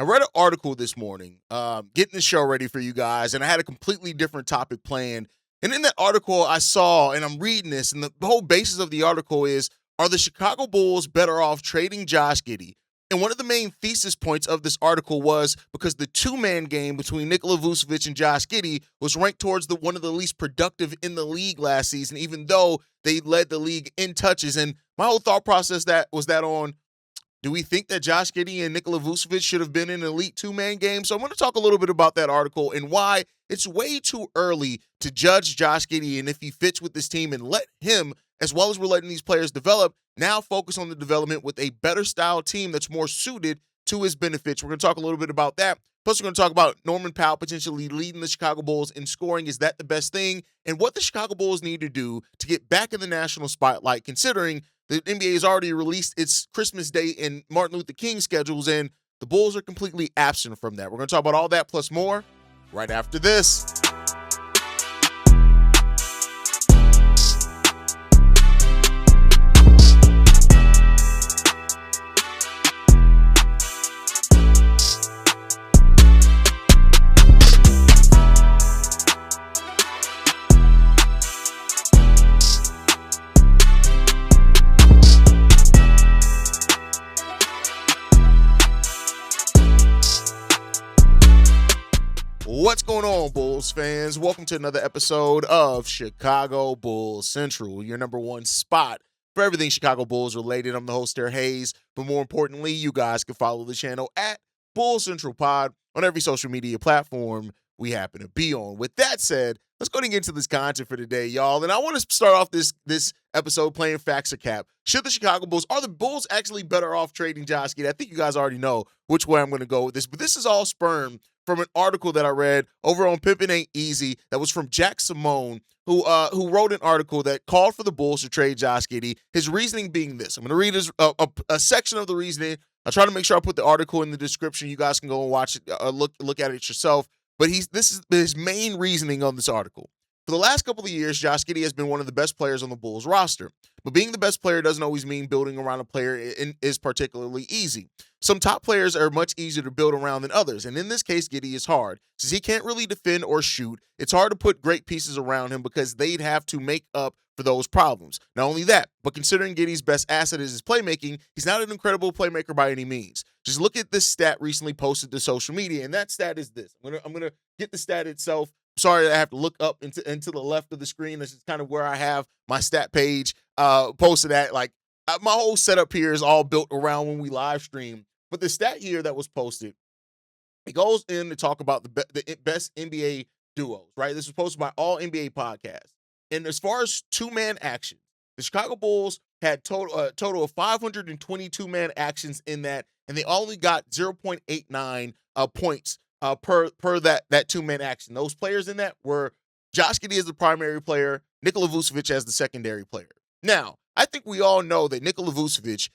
I read an article this morning, getting the show ready for you guys, and I had a completely different topic planned. And in that article, I saw, and I'm reading this, and the whole basis of the article is, are the Chicago Bulls better off trading Josh Giddey? And one of the main thesis points of this article was because the two-man game between Nikola Vučević and Josh Giddey was ranked towards one of the least productive in the league last season, even though they led the league in touches. And my whole thought process was that on, do we think that Josh Giddey and Nikola Vučević should have been in an elite two-man game? So I'm going to talk a little bit about that article and why it's way too early to judge Josh Giddey and if he fits with this team, and let him, as well as we're letting these players develop, now focus on the development with a better style team that's more suited to his benefits. We're going to talk a little bit about that. Plus, we're going to talk about Norman Powell potentially leading the Chicago Bulls in scoring. Is that the best thing? And what the Chicago Bulls need to do to get back in the national spotlight, considering the NBA has already released its Christmas Day and Martin Luther King schedules, and the Bulls are completely absent from that. We're going to talk about all that plus more right after this. What's going on, Bulls fans? Welcome to another episode of Chicago Bulls Central, your number one spot for everything Chicago Bulls related. I'm the host there, Haize, but more importantly, you guys can follow the channel at Bulls Central Pod on every social media platform we happen to be on. With that said, let's go ahead and get into this content for today, y'all. And I want to start off this episode playing Facts or Cap. Are the Bulls actually better off trading Josh Giddey? I think you guys already know which way I'm going to go with this, but this is all sperm from an article that I read over on Pimpin' Ain't Easy that was from Jack Simone, who wrote an article that called for the Bulls to trade Josh Giddey. His reasoning being this. I'm going to read a section of the reasoning. I'll try to make sure I put the article in the description. You guys can go and watch it, look at it yourself. But this is his main reasoning on this article. For the last couple of years, Josh Giddey has been one of the best players on the Bulls roster. But being the best player doesn't always mean building around a player is particularly easy. Some top players are much easier to build around than others, and in this case, Giddey is hard. Since he can't really defend or shoot, it's hard to put great pieces around him because they'd have to make up for those problems. Not only that, but considering Giddey's best asset is his playmaking, he's not an incredible playmaker by any means. Just look at this stat recently posted to social media, and that stat is this. I'm gonna get the stat itself. Sorry, I have to look up into the left of the screen. This is kind of where I have my stat page posted at. Like, my whole setup here is all built around when we live stream. But the stat here that was posted, it goes in to talk about the best NBA duos, right? This was posted by All NBA Podcasts. And as far as two-man action, the Chicago Bulls had total of 522-man actions in that, and they only got 0.89 points per that two-man action. Those players in that were Josh Giddey as the primary player, Nikola Vučević as the secondary player. Now, I think we all know that Nikola Vučević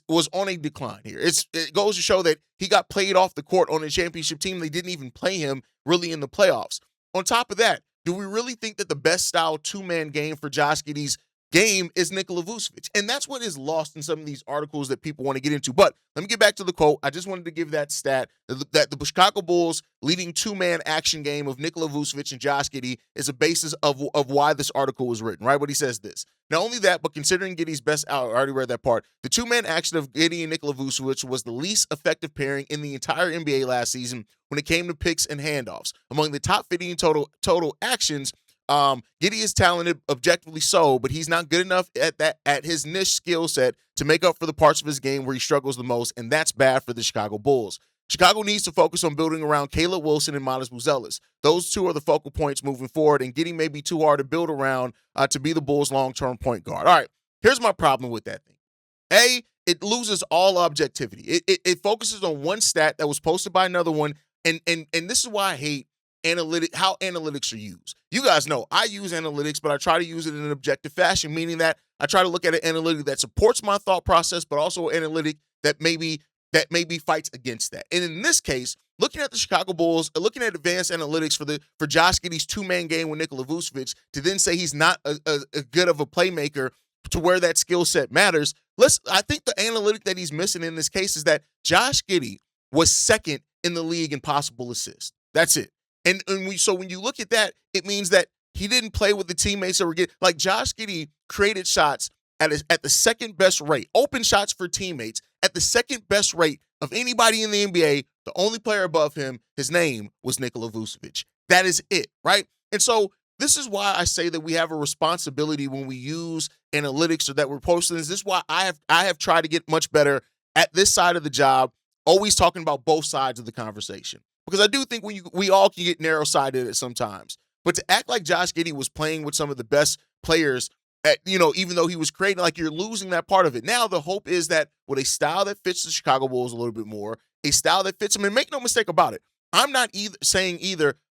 was on a decline here. It goes to show that he got played off the court on a championship team. They didn't even play him really in the playoffs. On top of that, do we really think that the best style two-man game for Josh Giddey's game is Nikola Vučević? And that's what is lost in some of these articles that people want to get into. But let me get back to the quote. I just wanted to give that stat that the Chicago Bulls leading two-man action game of Nikola Vučević and Josh Giddey is a basis of why this article was written, right? But he says this. Not only that, but considering Giddey's best I already read that part, the two-man action of Giddey and Nikola Vučević was the least effective pairing in the entire NBA last season when it came to picks and handoffs. Among the top 50 total actions, Giddey is talented, objectively so, but he's not good enough at his niche skill set to make up for the parts of his game where he struggles the most, and that's bad for the Chicago Bulls. Chicago needs to focus on building around Caleb Wilson and Matas Buzelis. Those two are the focal points moving forward, and Giddey may be too hard to build around to be the Bulls' long-term point guard. All right, here's my problem with that thing. A, it loses all objectivity. It focuses on one stat that was posted by another one, and this is why I hate how analytics are used. You guys know I use analytics, but I try to use it in an objective fashion, meaning that I try to look at an analytic that supports my thought process, but also an analytic that maybe fights against that. And in this case, looking at the Chicago Bulls, looking at advanced analytics for Josh Giddey's two-man game with Nikola Vučević, to then say he's not a good of a playmaker to where that skill set matters. I think the analytic that he's missing in this case is that Josh Giddey was second in the league in possible assists. That's it. So when you look at that, it means that he didn't play with the teammates that were getting, like Josh Giddey created shots at the second best rate, open shots for teammates at the second best rate of anybody in the NBA. The only player above him, his name was Nikola Vučević. That is it, right? And so this is why I say that we have a responsibility when we use analytics or that we're posting. This is why I have tried to get much better at this side of the job, always talking about both sides of the conversation. Because I do think we all can get narrow-sided at sometimes. But to act like Josh Giddey was playing with some of the best players, even though he was creating, like, you're losing that part of it. Now the hope is that with a style that fits the Chicago Bulls a little bit more, a style that fits them, and make no mistake about it, I'm not saying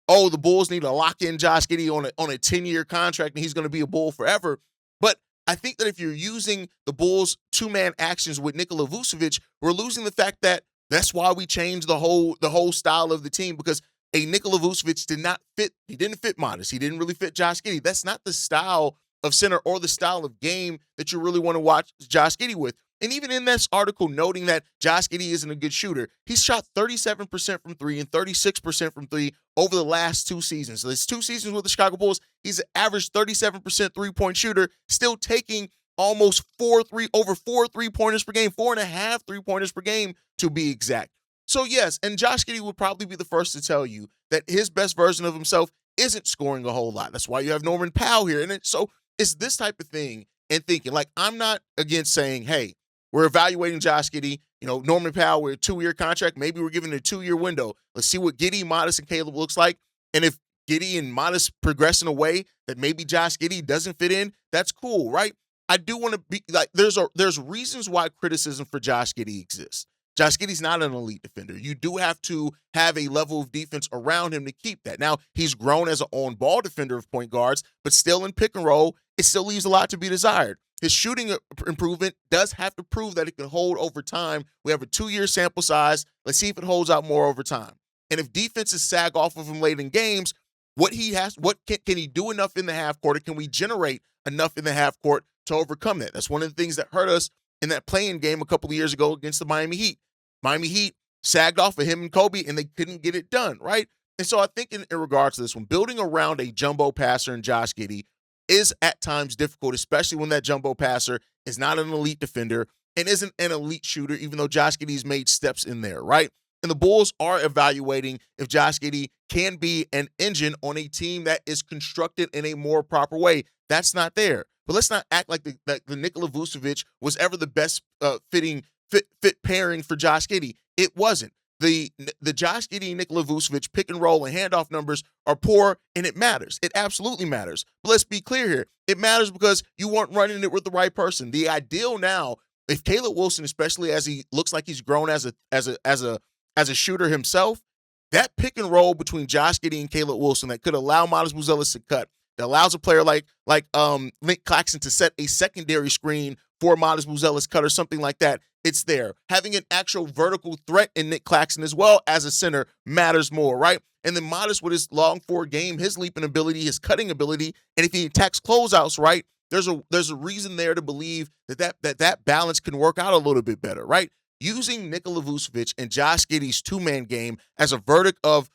oh, the Bulls need to lock in Josh Giddey on a 10-year contract and he's going to be a Bull forever. But I think that if you're using the Bulls' two-man actions with Nikola Vučević, we're losing the fact that that's why we changed the whole style of the team, because a Nikola Vučević did not fit. He didn't fit Matas. He didn't really fit Josh Giddey. That's not the style of center or the style of game that you really want to watch Josh Giddey with. And even in this article noting that Josh Giddey isn't a good shooter, he's shot 37% from three and 36% from three over the last 2 seasons. So there's 2 seasons with the Chicago Bulls. He's an average 37% three-point shooter, still taking almost over 4 3-pointers per game, 4.5 3-pointers per game to be exact. So yes, and Josh Giddey would probably be the first to tell you that his best version of himself isn't scoring a whole lot. That's why you have Norman Powell here. And so it's this type of thing and thinking, like, I'm not against saying, hey, we're evaluating Josh Giddey. Norman Powell, we're a 2-year contract. Maybe we're giving it a 2-year window. Let's see what Giddey, Matas, and Caleb looks like. And if Giddey and Matas progress in a way that maybe Josh Giddey doesn't fit in, that's cool, right? I do want to be like, there's reasons why criticism for Josh Giddey exists. Josh Giddey's not an elite defender. You do have to have a level of defense around him to keep that. Now, he's grown as an on-ball defender of point guards, but still in pick and roll, it still leaves a lot to be desired. His shooting improvement does have to prove that it can hold over time. We have a 2-year sample size. Let's see if it holds out more over time. And if defenses sag off of him late in games, can he do enough in the half court, or can we generate enough in the half court to overcome that? That's one of the things that hurt us in that play-in game a couple of years ago against the Miami Heat. Miami Heat sagged off of him and Kobe, and they couldn't get it done, right? And so I think in regards to this one, building around a jumbo passer in Josh Giddey is at times difficult, especially when that jumbo passer is not an elite defender and isn't an elite shooter, even though Josh Giddey's made steps in there, right? And the Bulls are evaluating if Josh Giddey can be an engine on a team that is constructed in a more proper way. That's not there. But let's not act like the Nikola Vučević was ever the best fit pairing for Josh Giddey. It wasn't. The Josh Giddey and Nikola Vučević pick and roll and handoff numbers are poor, and it matters. It absolutely matters. But let's be clear here. It matters because you weren't running it with the right person. The ideal now, if Caleb Wilson, especially as he looks like he's grown as a shooter himself, that pick and roll between Josh Giddey and Caleb Wilson that could allow Matas Buzelis to cut, that allows a player like Nic Claxton to set a secondary screen for Matas Buzelis cut or something like that. It's there. Having an actual vertical threat in Nic Claxton as well as a center matters more, right? And then Matas with his long forward game, his leaping ability, his cutting ability, and if he attacks closeouts right, there's a reason there to believe that balance can work out a little bit better, right? Using Nikola Vučević and Josh Giddey's two-man game as a verdict of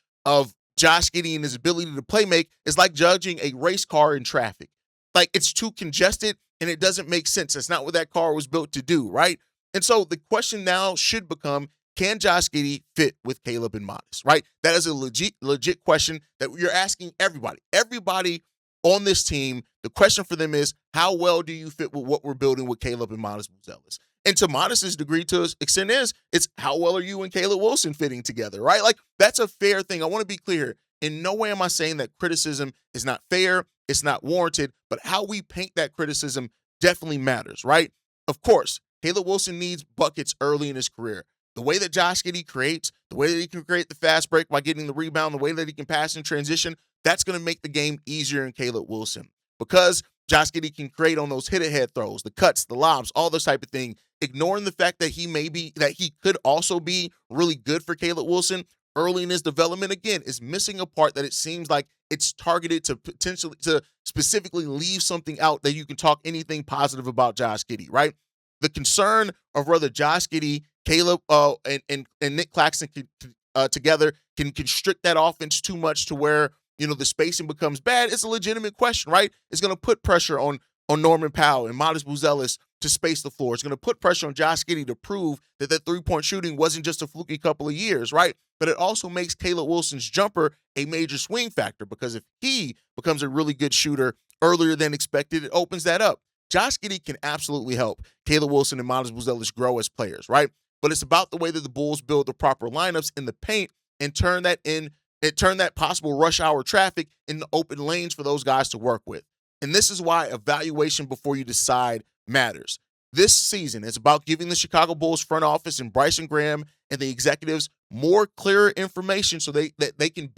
Josh Giddey and his ability to play make is like judging a race car in traffic. Like, it's too congested and it doesn't make sense. That's not what that car was built to do, right? And so the question now should become, can Josh Giddey fit with Caleb and Matas, right? That is a legit question that you're asking everybody. Everybody on this team, the question for them is, how well do you fit with what we're building with Caleb and Matas Buzelis? And to Matas' degree, to an extent, it's how well are you and Caleb Wilson fitting together, right? Like, that's a fair thing. I want to be clear. In no way am I saying that criticism is not fair, it's not warranted, but how we paint that criticism definitely matters, right? Of course, Caleb Wilson needs buckets early in his career. The way that Josh Giddey creates, the way that he can create the fast break by getting the rebound, the way that he can pass in transition, that's going to make the game easier in Caleb Wilson. Because Josh Giddey can create on those hit-ahead throws, the cuts, the lobs, all this type of thing, ignoring the fact that he could also be really good for Caleb Wilson early in his development, again, is missing a part that it seems like it's targeted to specifically leave something out that you can talk anything positive about Josh Giddey, right? The concern of whether Josh Giddey Caleb and Nic Claxton together can constrict that offense too much to where, the spacing becomes bad. It's a legitimate question, right? It's going to put pressure on Norman Powell and Matas Buzelis to space the floor. It's going to put pressure on Josh Giddey to prove that three-point shooting wasn't just a fluky couple of years, right? But it also makes Caleb Wilson's jumper a major swing factor, because if he becomes a really good shooter earlier than expected, it opens that up. Josh Giddey can absolutely help Caleb Wilson and Matas Buzelis grow as players, right? But it's about the way that the Bulls build the proper lineups in the paint and turn that possible rush hour traffic into open lanes for those guys to work with. And this is why evaluation before you decide matters. This season, it's about giving the Chicago Bulls front office and Bryson Graham and the executives more clearer information so that they can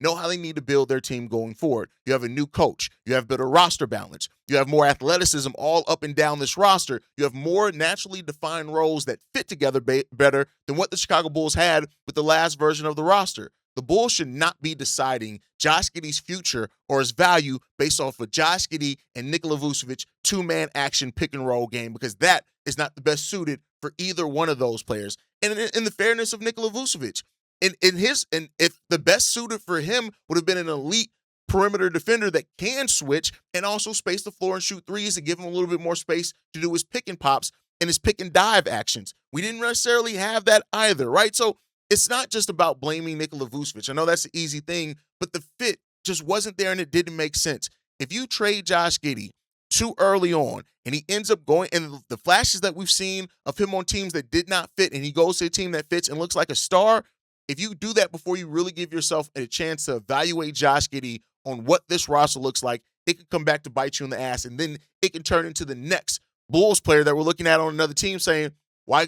know how they need to build their team going forward. You have a new coach. You have better roster balance. You have more athleticism all up and down this roster. You have more naturally defined roles that fit together better than what the Chicago Bulls had with the last version of the roster. The Bulls should not be deciding Josh Giddey's future or his value based off of Josh Giddey and Nikola Vučević two-man action pick-and-roll game, because that is not the best suited for either one of those players. And in the fairness of Nikola Vučević, and if the best suited for him would have been an elite perimeter defender that can switch and also space the floor and shoot threes and give him a little bit more space to do his pick and pops and his pick and dive actions. We didn't necessarily have that either, right? So it's not just about blaming Nikola Vučević. I know that's an easy thing, but the fit just wasn't there and it didn't make sense. If you trade Josh Giddey too early on and he ends up going, and the flashes that we've seen of him on teams that did not fit, and he goes to a team that fits and looks like a star, if you do that before you really give yourself a chance to evaluate Josh Giddey on what this roster looks like, it could come back to bite you in the ass, and then it can turn into the next Bulls player that we're looking at on another team saying, why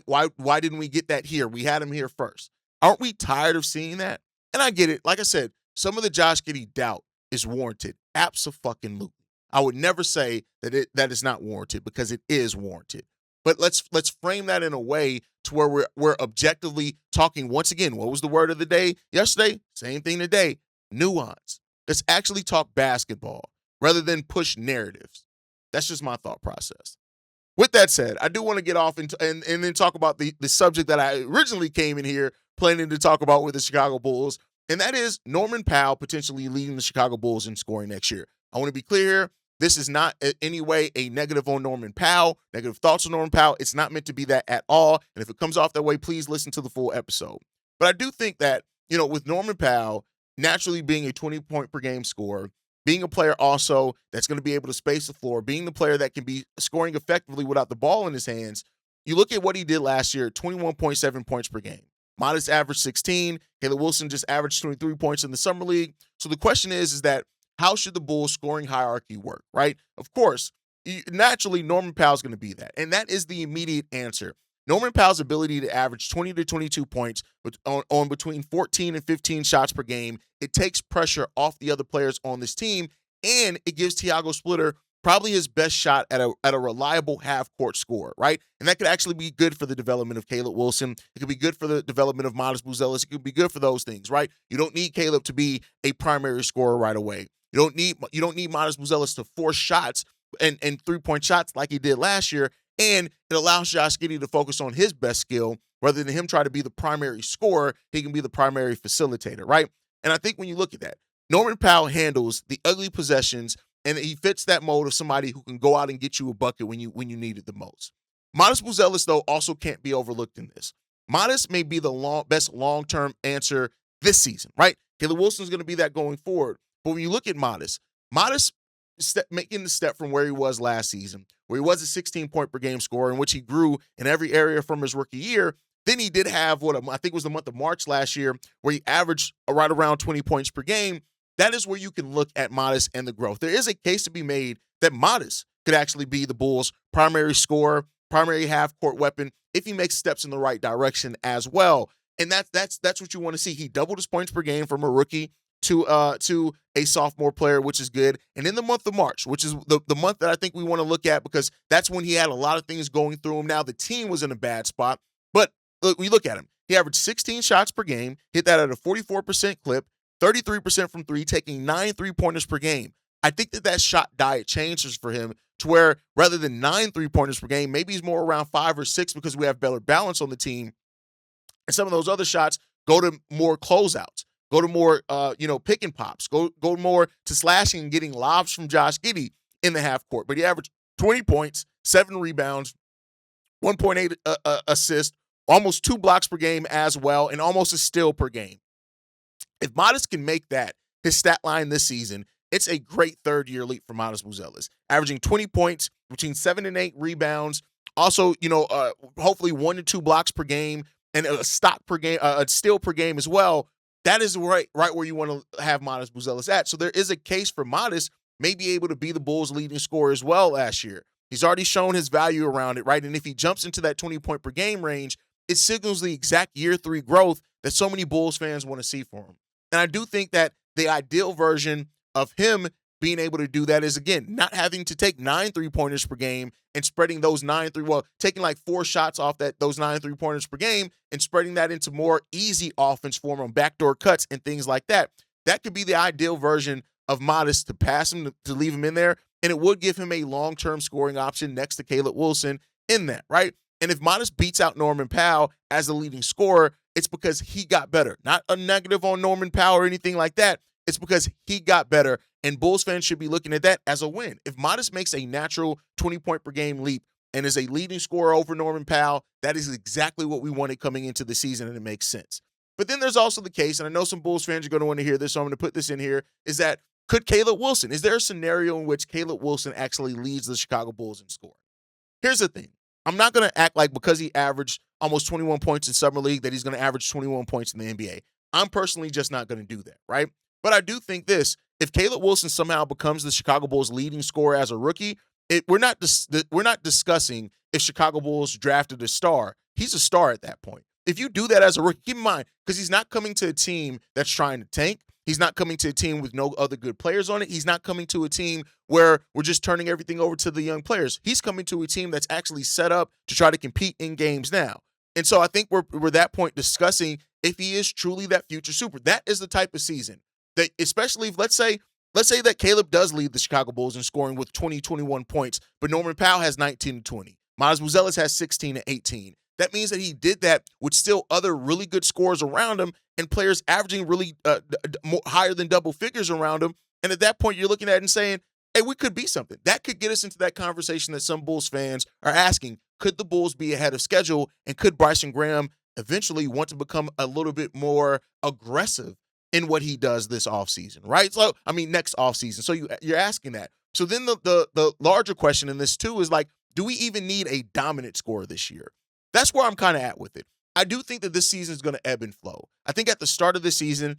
didn't we get that here? We had him here first. Aren't we tired of seeing that? And I get it. Like I said, some of the Josh Giddey doubt is warranted. Abso-fucking-lutely. I would never say that is not warranted, because it is warranted. But let's frame that in a way to where we're objectively talking. Once again, what was the word of the day yesterday? Same thing today. Nuance. Let's actually talk basketball rather than push narratives. That's just my thought process. With that said, I do want to get off and then talk about the subject that I originally came in here planning to talk about with the Chicago Bulls, and that is Norman Powell potentially leading the Chicago Bulls in scoring next year. I want to be clear here. This is not in any way a negative on Norman Powell, negative thoughts on Norman Powell. It's not meant to be that at all, and if it comes off that way, please listen to the full episode. But I do think that, with Norman Powell naturally being a 20-point per game scorer, being a player also that's going to be able to space the floor, being the player that can be scoring effectively without the ball in his hands, you look at what he did last year, 21.7 points per game. Matas averaged 16. Caleb Wilson just averaged 23 points in the summer league. So the question is that how should the Bulls scoring hierarchy work, right? Of course, naturally, Norman Powell's going to be that. And that is the immediate answer. Norman Powell's ability to average 20 to 22 points on between 14 and 15 shots per game, it takes pressure off the other players on this team, and it gives Tiago Splitter probably his best shot at a reliable half-court score, right? And that could actually be good for the development of Caleb Wilson. It could be good for the development of Matas Buzelis. It could be good for those things, right? You don't need Caleb to be a primary scorer right away. You don't need Matas Buzelis to force shots and three-point shots like he did last year, and it allows Josh Giddey to focus on his best skill rather than him try to be the primary scorer. He can be the primary facilitator, right? And I think when you look at that, Norman Powell handles the ugly possessions, and he fits that mold of somebody who can go out and get you a bucket when you need it the most. Matas Buzelis, though, also can't be overlooked in this. Matas may be the best long-term answer this season, right? Caleb Wilson's going to be that going forward. But when you look at Matas making the step from where he was last season, where he was a 16-point per game scorer, in which he grew in every area from his rookie year. Then he did have what I think was the month of March last year, where he averaged right around 20 points per game. That is where you can look at Matas and the growth. There is a case to be made that Matas could actually be the Bulls' primary scorer, primary half-court weapon, if he makes steps in the right direction as well. And that's what you want to see. He doubled his points per game from a rookie to a sophomore player, which is good. And in the month of March, which is the month that I think we want to look at, because that's when he had a lot of things going through him. Now the team was in a bad spot, but we look at him. He averaged 16 shots per game, hit that at a 44% clip, 33% from three, taking 9 3-pointers per game. I think that shot diet changes for him to where rather than 9 3-pointers per game, maybe he's more around 5 or 6 because we have better balance on the team. And some of those other shots go to more closeouts, go to more, pick and pops, go more to slashing and getting lobs from Josh Giddey in the half court. But he averaged 20 points, 7 rebounds, 1.8 assists, almost 2 blocks per game as well, and almost a steal per game. If Matas can make that his stat line this season, it's a great third-year leap for Matas Buzelis, averaging 20 points, between 7 and 8 rebounds, also, hopefully 1 to 2 blocks per game, and a steal per game as well. That is right where you want to have Matas Buzelis at. So there is a case for Matas may be able to be the Bulls' leading scorer as well last year. He's already shown his value around it, right? And if he jumps into that 20-point per game range, it signals the exact year 3 growth that so many Bulls fans want to see for him. And I do think that the ideal version of him being able to do that is, again, not having to take 9 3-pointers per game and spreading those taking like 4 shots off those 9 3-pointers per game and spreading that into more easy offense for him on backdoor cuts and things like that. That could be the ideal version of Matas, to pass him, to leave him in there, and it would give him a long-term scoring option next to Caleb Wilson in that, right? And if Matas beats out Norman Powell as the leading scorer, it's because he got better. Not a negative on Norman Powell or anything like that. It's because he got better, and Bulls fans should be looking at that as a win. If Matas makes a natural 20-point per game leap and is a leading scorer over Norman Powell, that is exactly what we wanted coming into the season, and it makes sense. But then there's also the case, and I know some Bulls fans are going to want to hear this, so I'm going to put this in here, is that could Caleb Wilson, is there a scenario in which Caleb Wilson actually leads the Chicago Bulls in scoring? Here's the thing. I'm not going to act like because he averaged almost 21 points in Summer League that he's going to average 21 points in the NBA. I'm personally just not going to do that, right? But I do think this. If Caleb Wilson somehow becomes the Chicago Bulls leading scorer as a rookie, we're not discussing if Chicago Bulls drafted a star. He's a star at that point. If you do that as a rookie, keep in mind, because he's not coming to a team that's trying to tank. He's not coming to a team with no other good players on it. He's not coming to a team where we're just turning everything over to the young players. He's coming to a team that's actually set up to try to compete in games now. And so I think we're at that point discussing if he is truly that future super. That is the type of season that, especially if let's say that Caleb does lead the Chicago Bulls in scoring with 21 points, but Norman Powell has 19 and 20. Matas Buzelis has 16 and 18. That means that he did that with still other really good scorers around him and players averaging really higher than double figures around him. And at that point, you're looking at it and saying, hey, we could be something. That could get us into that conversation that some Bulls fans are asking. Could the Bulls be ahead of schedule? And could Bryson Graham eventually want to become a little bit more aggressive in what he does this offseason, right? So, next offseason. So you're asking that. So then the larger question in this too is like, do we even need a dominant scorer this year? That's where I'm kind of at with it. I do think that this season is going to ebb and flow. I think at the start of the season,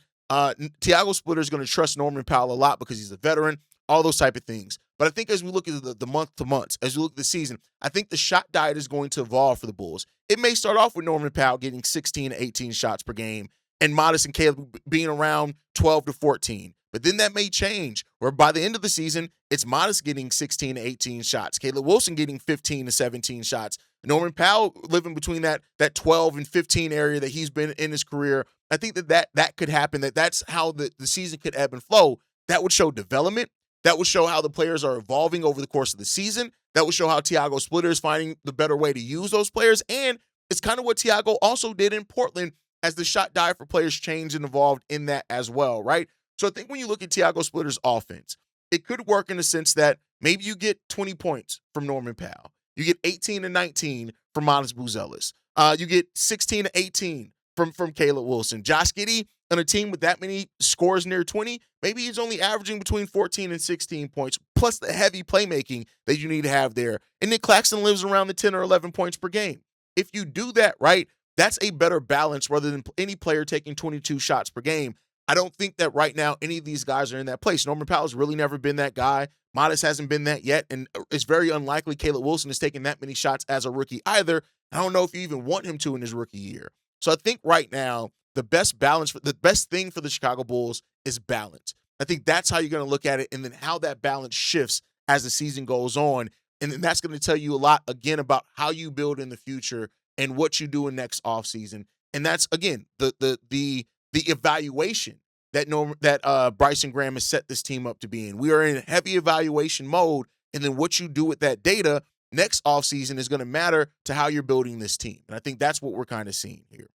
Tiago Splitter is going to trust Norman Powell a lot because he's a veteran, all those type of things. But I think as we look at the month to months, as we look at the season, I think the shot diet is going to evolve for the Bulls. It may start off with Norman Powell getting 16 to 18 shots per game and Matas and Caleb being around 12 to 14. But then that may change, where by the end of the season, it's Matas getting 16 to 18 shots, Caleb Wilson getting 15 to 17 shots, Norman Powell living between that 12 and 15 area that he's been in his career. I think that could happen, that's how the season could ebb and flow. That would show development. That would show how the players are evolving over the course of the season. That would show how Tiago Splitter is finding the better way to use those players. And it's kind of what Tiago also did in Portland as the shot diet for players changed and evolved in that as well, right? So I think when you look at Tiago Splitter's offense, it could work in the sense that maybe you get 20 points from Norman Powell. You get 18 to 19 from Matas Buzelis. You get 16 to 18 from Caleb Wilson. Josh Giddey on a team with that many scores near 20, maybe he's only averaging between 14 and 16 points, plus the heavy playmaking that you need to have there. And Nic Claxton lives around the 10 or 11 points per game. If you do that right, that's a better balance rather than any player taking 22 shots per game. I don't think that right now any of these guys are in that place. Norman Powell's really never been that guy. Matas hasn't been that yet, and it's very unlikely Caleb Wilson is taking that many shots as a rookie either. I don't know if you even want him to in his rookie year. So I think right now the best thing for the Chicago Bulls is balance. I think that's how you're going to look at it, and then how that balance shifts as the season goes on. And then that's going to tell you a lot, again, about how you build in the future and what you do in next offseason. And that's, again, the evaluation that Bryson Graham has set this team up to be in. We are in heavy evaluation mode, and then what you do with that data next offseason is going to matter to how you're building this team. And I think that's what we're kind of seeing here.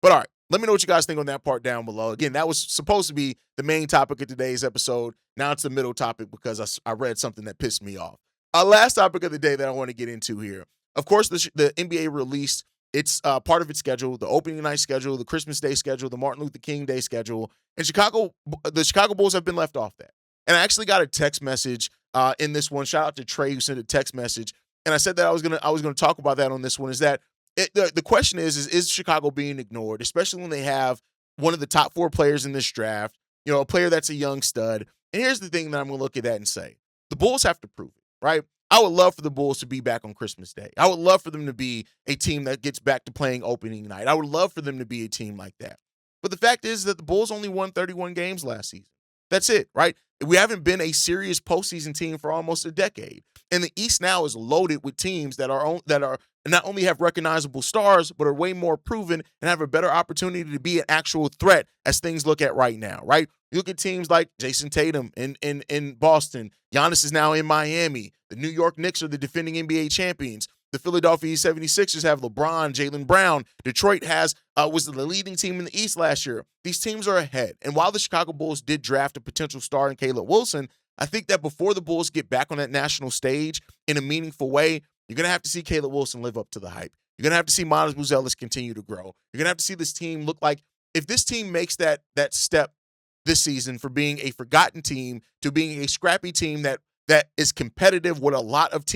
But all right, let me know what you guys think on that part down below. Again, that was supposed to be the main topic of today's episode. Now it's the middle topic because I read something that pissed me off. Our last topic of the day that I want to get into here. Of course, the NBA released its part of its schedule, the opening night schedule, the Christmas Day schedule, the Martin Luther King Day schedule, and the Chicago Bulls have been left off that. And I actually got a text message in this one. Shout out to Trey who sent a text message, and I said that I was gonna talk about that on this one. Is that the question is Chicago being ignored, especially when they have one of the top 4 players in this draft, a player that's a young stud. And here's the thing that I'm gonna look at that and say, the Bulls have to prove it, right? I would love for the Bulls to be back on Christmas Day. I would love for them to be a team that gets back to playing opening night. I would love for them to be a team like that. But the fact is that the Bulls only won 31 games last season. That's it, right? We haven't been a serious postseason team for almost a decade. And the East now is loaded with teams that are not only have recognizable stars, but are way more proven and have a better opportunity to be an actual threat as things look at right now, right? You look at teams like Jason Tatum in Boston. Giannis is now in Miami. The New York Knicks are the defending NBA champions. The Philadelphia 76ers have LeBron, Jaylen Brown. Detroit was the leading team in the East last year. These teams are ahead. And while the Chicago Bulls did draft a potential star in Caleb Wilson, I think that before the Bulls get back on that national stage in a meaningful way, you're going to have to see Caleb Wilson live up to the hype. You're going to have to see Matas Buzelis continue to grow. You're going to have to see this team look like, if this team makes that step this season for being a forgotten team to being a scrappy team that is competitive with a lot of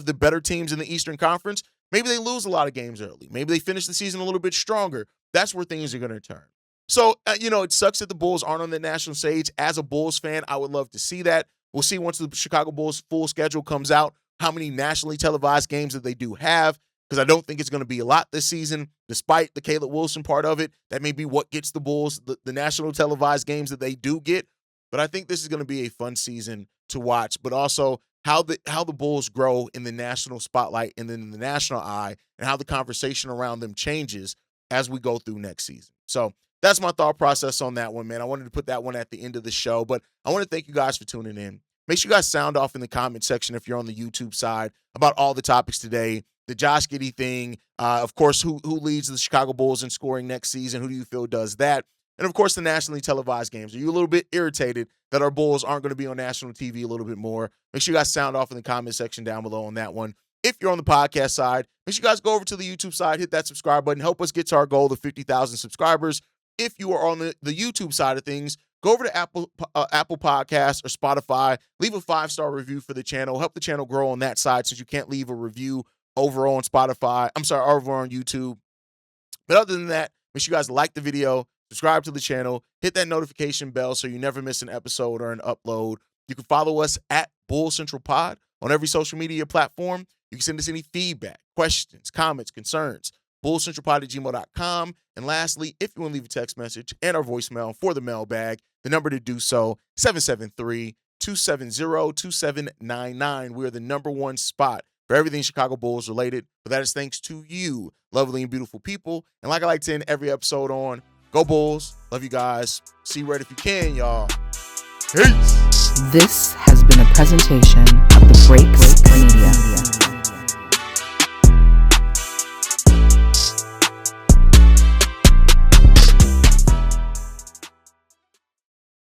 the better teams in the Eastern Conference, maybe they lose a lot of games early. Maybe they finish the season a little bit stronger. That's where things are going to turn. So, it sucks that the Bulls aren't on the national stage. As a Bulls fan, I would love to see that. We'll see once the Chicago Bulls full schedule comes out, how many nationally televised games that they do have, because I don't think it's going to be a lot this season, despite the Caleb Wilson part of it. That may be what gets the Bulls the national televised games that they do get. But I think this is going to be a fun season to watch, but also how the Bulls grow in the national spotlight and then in the national eye, and how the conversation around them changes as we go through next season. So that's my thought process on that one, man. I wanted to put that one at the end of the show, but I want to thank you guys for tuning in. Make sure you guys sound off in the comment section if you're on the YouTube side about all the topics today. The Josh Giddey thing, of course, who leads the Chicago Bulls in scoring next season? Who do you feel does that? And, of course, the nationally televised games. Are you a little bit irritated that our Bulls aren't going to be on national TV a little bit more? Make sure you guys sound off in the comment section down below on that one. If you're on the podcast side, make sure you guys go over to the YouTube side, hit that subscribe button, help us get to our goal of 50,000 subscribers. If you are on the YouTube side of things, go over to Apple Podcasts or Spotify, leave a 5-star review for the channel, help the channel grow on that side since you can't leave a review over on over on YouTube. But other than that, make sure you guys like the video, subscribe to the channel, hit that notification bell so you never miss an episode or an upload. You can follow us at Bull Central Pod on every social media platform. You can send us any feedback, questions, comments, concerns, bullcentralpod@gmail.com. And lastly, if you want to leave a text message and our voicemail for the mailbag, the number to do so, 773-270-2799. We are the #1 spot for everything Chicago Bulls related. But that is thanks to you, lovely and beautiful people. And like I like to end every episode on, go Bulls. Love you guys. See you right if you can, y'all. Peace. This has been a presentation of the Breaks Media.